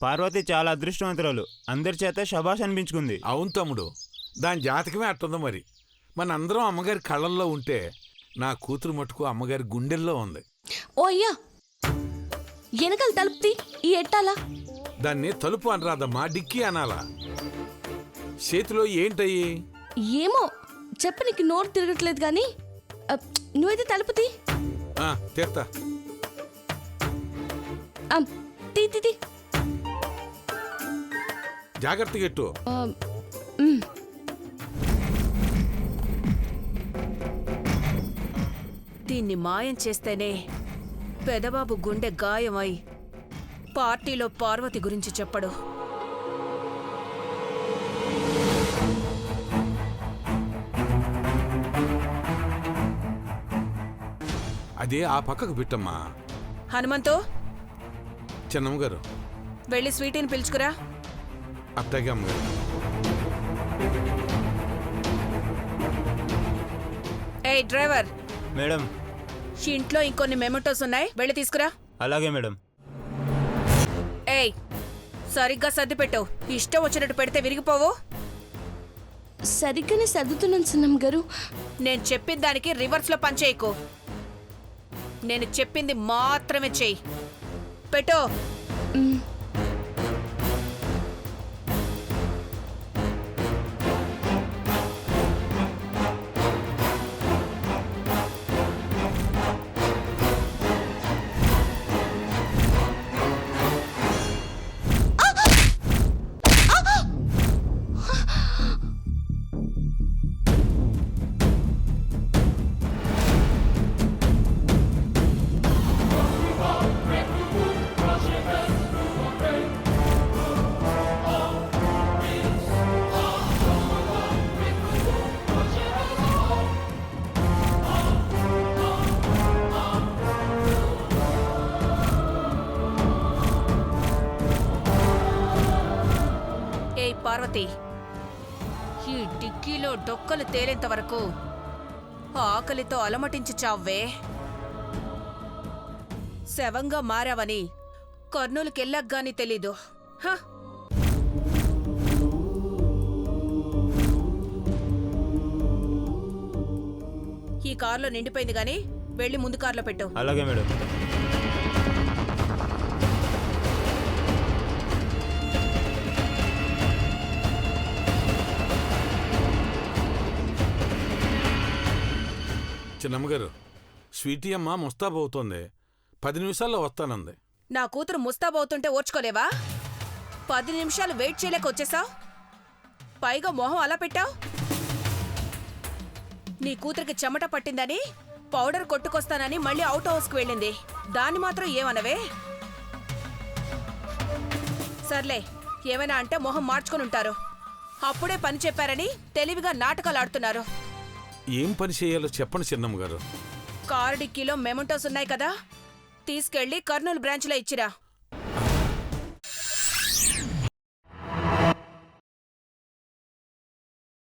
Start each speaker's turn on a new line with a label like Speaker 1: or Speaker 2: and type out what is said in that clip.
Speaker 1: పార్వతి చాలా అదృష్టవంతురాలు. అందరి చేత శభాష్ అనిపించుకుంది.
Speaker 2: అవును తమ్ముడు, దాని జాతకమే అట్టుంది. మరి మనందరం అమ్మగారి కళ్ళల్లో ఉంటే నా కూతురు మటుకు అమ్మగారి గుండెల్లో ఉంది.
Speaker 3: ఓ అయ్యా, వెనకాల తలుపుతి ఈ ఎట్టాలా?
Speaker 2: దాన్ని తలుపు అనరాదమ్మా, డిక్కీ అనాలా. చేతిలో ఏంటయ్యి?
Speaker 3: ఏమో చెప్ప, నీకు నోరు తిరగట్లేదు కానీ నువ్వైతే తలుపుతి.
Speaker 2: తీర్తా.
Speaker 3: తీ తీ తీ.
Speaker 2: జాగ్రత్తగా ఎట్టు.
Speaker 4: దీన్ని మాయం చేస్తేనే పెదబాబు గుండె గాయమై పార్టీలో పార్వతి గురించి చెప్పడు.
Speaker 2: అదే ఆ పక్కకు పెట్టమ్మా.
Speaker 4: హనుమంతు,
Speaker 2: చిన్నమ్మగారు
Speaker 4: వెళ్ళి స్వీటీని పిలుచుకురా.
Speaker 2: అట్టాగే అమ్మగారు.
Speaker 4: ఏయ్ డ్రైవర్.
Speaker 1: మేడం.
Speaker 4: ఇంట్లో ఇంకొన్ని మెమోటోస్ ఉన్నాయి, వెళ్ళి తీసుకురా.
Speaker 1: అలాగే మేడం.
Speaker 4: ఏయ్ సరిగ్గా సర్ది పెట్టు, ఇష్టం వచ్చినట్టు పెడితే విరిగిపోవు.
Speaker 3: సరిగ్గానే సర్దుతున్నాను చిన్నమ్మ గారు.
Speaker 4: నేను చెప్పిన దానికి రివర్స్ లో పనిచేయకు. నేను చెప్పింది మాత్రమే చెయ్యి. పెట్టు. పార్వతి, ఈ డిక్కీలో డొక్కలు తేలేంత వరకు ఆకలితో అలమటించి చావ్వే. శవంగా మారావని కర్నూలుకెళ్ళగ్గాని తెలీదు. ఈ కారులో నిండిపోయింది గాని వెళ్ళి ముందు కారులో పెట్టు.
Speaker 1: అలాగే మేడం.
Speaker 2: చిన్నమ్మగారు, స్వీటీ అమ్మ ముస్తాబవుతోంది, 10 నిమిషాల్లో వస్తానంది.
Speaker 4: నా కూతురు ముస్తాబవుతుంటే ఓర్చుకోలేవా? 10 నిమిషాలు వెయిట్ చేయలేక వచ్చేసావు. పైగా మొహం అలా పెట్టావు. నీ కూతురికి చెమట పట్టిందని పౌడర్ కొట్టుకొస్తానని మళ్ళీ అవుట్ హౌస్కి వెళ్ళింది. దాన్ని మాత్రం ఏమనవే? సర్లే, ఏమైనా అంటే మొహం మార్చుకుని ఉంటారు. అప్పుడే పని చెప్పారని తెలివిగా నాటకాలు ఆడుతున్నారు.
Speaker 2: ఏం పని చేయాలో చెప్పండి చిన్నమ్మగారు.
Speaker 4: కారు డిక్కీలో మెమోటోస్ ఉన్నాయి కదా, తీసుకెళ్లి కర్నూలు బ్రాంచ్లో ఇచ్చిరా.